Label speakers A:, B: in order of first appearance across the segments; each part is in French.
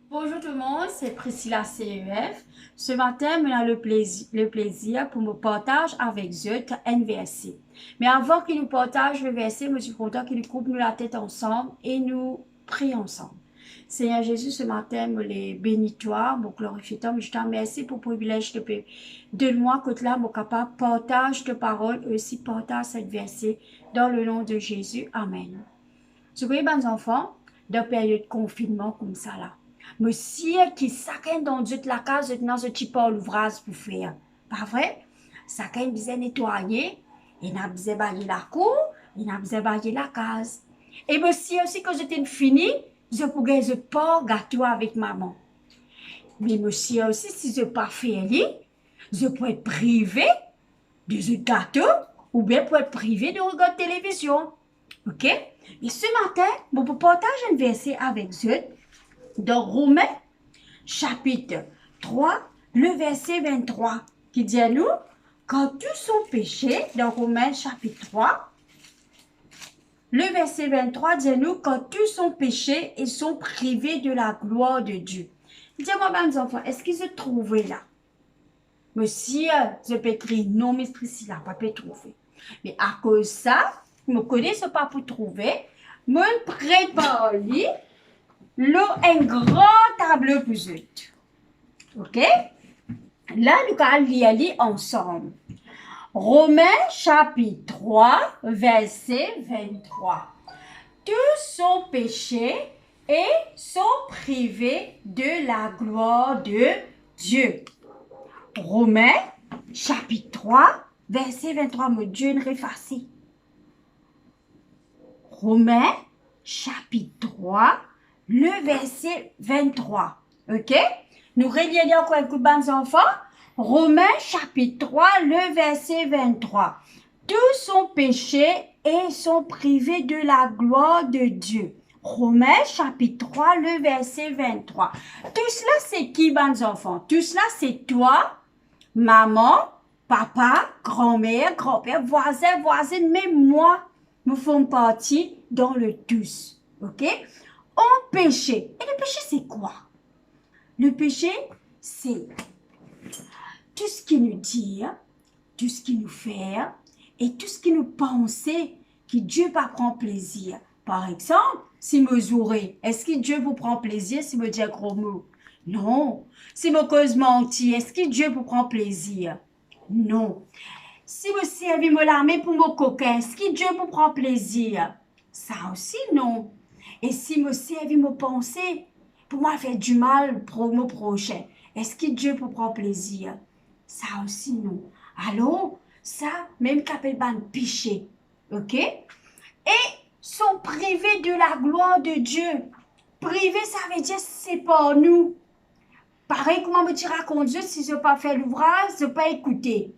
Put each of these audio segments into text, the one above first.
A: Bonjour tout le monde, c'est Priscilla CEF. Ce matin, on a le plaisir pour me partager avec eux un verset. Mais avant qu'il nous partage le verset, je suis content qu'il nous coupe nous la tête ensemble et nous prions ensemble. Seigneur Jésus, ce matin, me les bénis toi, me glorifie toi, mais je te remercie pour le privilège de moi, que là, mon capable, partage ta parole, et aussi partage cette verset dans le nom de Jésus. Amen. Je voyais, mes enfants, dans une période de confinement comme ça là. Monsieur qui chacun dans toute la case dans ce petit pas l'ouvrage pour faire. Pas vrai? Chacun besoin nettoyer, il n'a besoin bailler la cour, il n'a besoin bailler la case. Et monsieur aussi quand j'étais fini, je pouvais je pas gâteau avec maman. Mais monsieur aussi si je pas fait je peux être privé de ce gâteau ou bien pour être privé de regarder télévision. OK? Et ce matin, je vais partager un verset avec vous dans Romains chapitre 3, le verset 23, qui dit à nous, quand tous sont péchés, dans Romains chapitre 3, le verset 23 dit à nous, quand tous sont péchés et sont privés de la gloire de Dieu. Dis-moi, mes enfants, est-ce qu'ils se trouvaient là? Monsieur, je peux écrire non, mais Priscilla, pas peut trouver. Mais à cause de ça, je ne connais pas pour trouver, me prépare un grand tableau pour eux. OK? Là, nous allons lire ensemble. Romains chapitre 3, verset 23. Tous sont péchés et sont privés de la gloire de Dieu. Romains chapitre 3, verset 23. Mon Dieu, ne réfacit. Romains chapitre 3, le verset 23. OK? Nous relisons encore un coup de enfants. Romains chapitre 3, le verset 23. Tous sont péchés et sont privés de la gloire de Dieu. Romains chapitre 3, le verset 23. Tout cela, c'est qui, bons enfants? Tout cela, c'est toi, maman, papa, grand-mère, grand-père, voisin, voisine, même moi, nous faisons partie dans le tous. OK? On péché. Et le péché, c'est quoi? Le péché, c'est tout ce qui nous dit, tout ce qui nous fait et tout ce qui nous pense que Dieu va prendre plaisir. Par exemple, si me jouerai, est-ce que Dieu vous prend plaisir si me dit un gros mot? Non. Si me cause mentir, est-ce que Dieu vous prend plaisir? Non. Si me servez me l'armée pour me coquin, est-ce que Dieu vous prend plaisir? Ça aussi, non. Et si me servez me penser pour moi faire du mal pour mon prochain, est-ce que Dieu vous prend plaisir? Ça aussi, non. Alors, ça, même qu'appelle ban péché. OK? Et sont privés de la gloire de Dieu. Privé, ça veut dire c'est pas nous. Pareil, comment me dire à Dieu si je n'ai pas fait l'ouvrage, je n'ai pas écouté.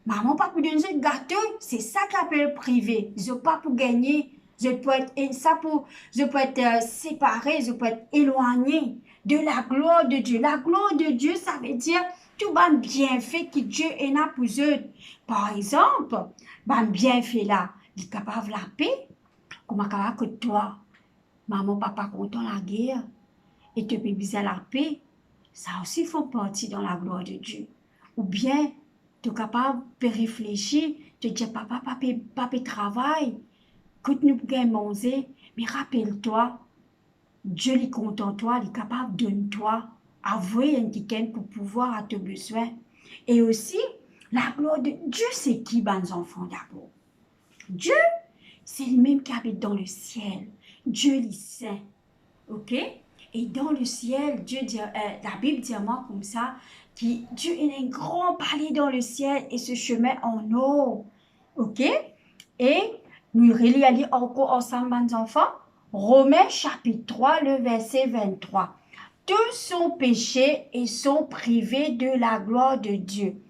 A: Maman, pas pour donner un gâteau, c'est ça qu'appelle privé. Je pas pour gagner, je peux être séparé, je peux être éloigné de la gloire de Dieu. La gloire de Dieu, ça veut dire tout bon bienfait que Dieu est là pour eux. Par exemple, bon bienfait là, il est capable de la paix, comment capable que toi, maman, papa content la guerre, et te bébé la paix, ça aussi fait partie dans la gloire de Dieu. Ou bien, tu es capable de réfléchir, de dire, papa, papa, travaille, que nous pouvons manger, mais rappelle-toi, Dieu est content de toi, il est capable de donner toi, avouer un quelqu'un pour pouvoir à tes besoins. Et aussi, la gloire de Dieu, c'est qui, bons enfants, d'abord? Dieu, c'est lui-même qui habite dans le ciel. Dieu est saint. OK? Et dans le ciel, la Bible dit à moi comme ça, Dieu est un grand palais dans le ciel et ce chemin en eau. OK? Et nous relisons encore ensemble, mes enfants. Romains chapitre 3, le verset 23. Tous sont péchés et sont privés de la gloire de Dieu.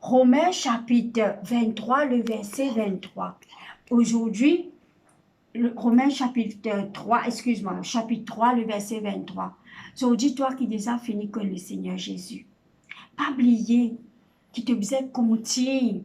A: Romains chapitre 23, le verset 23. Aujourd'hui, Romains chapitre 3, excuse-moi, chapitre 3, le verset 23. Aujourd'hui, toi qui déjà fini comme le Seigneur Jésus, pas oublier que tu besoin continuer.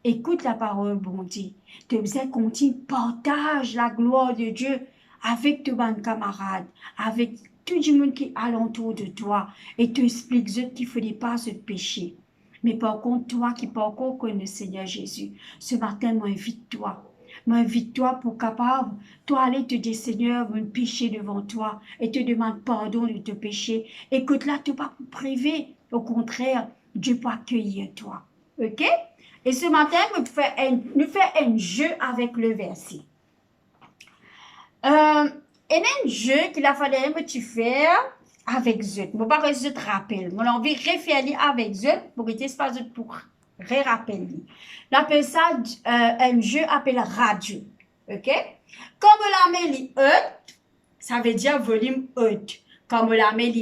A: Écoute la parole, bon Dieu. Tu besoin continuer, partage la gloire de Dieu avec tes bonnes camarades, avec tout le monde qui est alentour de toi et t'explique qu'il ne faudrait pas se pécher. Mais par contre, toi qui pas encore connais le Seigneur Jésus, ce matin, m'invite-toi. M'invite-toi pour capable, toi aller te dire, Seigneur, mon péché devant toi et te demande pardon de te pécher. Écoute, là, tu pas pour priver. Au contraire, Dieu peut accueillir toi. OK? Et ce matin, nous faisons un jeu avec le verset. Il y a un jeu qu'il a fallu que tu fais avec Zut. Je ne vais pas te rappeler. J'ai envie de refaire avec Zut pour que tu pas Zut pour rappeler. On appelle ça un jeu appelé radio. OK? Comme on la met ça veut dire volume haute. Comme on la met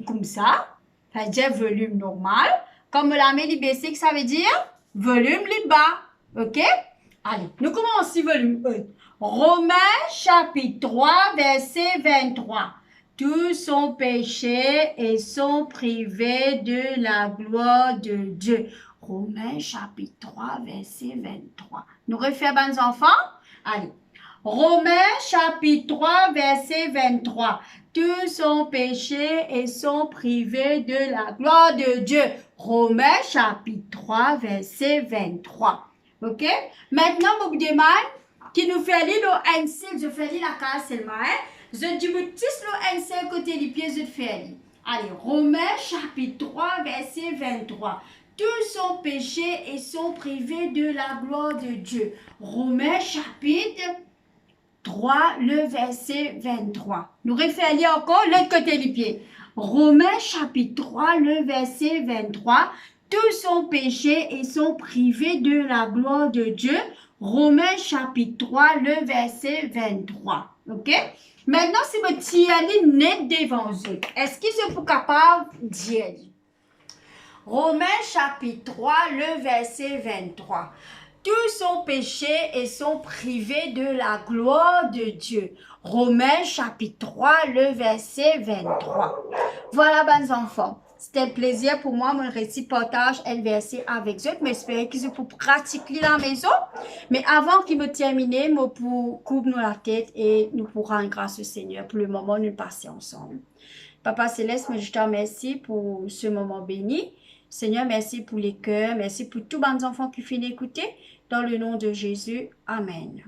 A: comme ça veut dire volume normal. Comme on la met baissé, ça veut dire volume bas. OK? Allez, nous commençons volume haute. Romains chapitre 3, verset 23. Tous sont péchés et sont privés de la gloire de Dieu. Romains chapitre 3, verset 23. Nous refaisons, les enfants? Allez. Romains chapitre 3, verset 23. Tous sont péchés et sont privés de la gloire de Dieu. Romains chapitre 3, verset 23. OK? Maintenant, je vous demande qui nous fait lire le NC, je fais lire la case seulement. Je dis, vous tisse le NC côté des pieds, je fais lire. Allez, Romains chapitre 3, verset 23. Tous sont péchés et sont privés de la gloire de Dieu. Romains chapitre 3, le verset 23. Nous référons encore l'autre côté des pieds. Romains chapitre 3, le verset 23. Tous sont péchés et sont privés de la gloire de Dieu. Romains chapitre 3, le verset 23. OK? Maintenant, si vous tirez net devant vous, est-ce qu'ils sont capables de dire? Romains chapitre 3, le verset 23. Tous sont péchés et sont privés de la gloire de Dieu. Romains chapitre 3, le verset 23. Voilà, bons enfants. C'était un plaisir pour moi, mon récit partage le verset avec eux. Mais j'espère qu'ils pour pratiquer la maison. Mais avant qu'il me termine, je pour couvrir la tête et nous pourrons rendre grâce au Seigneur pour le moment nous passer ensemble. Papa Céleste, je te remercie pour ce moment béni. Seigneur, merci pour les cœurs, merci pour tous les enfants qui finissent d'écouter. Dans le nom de Jésus, Amen.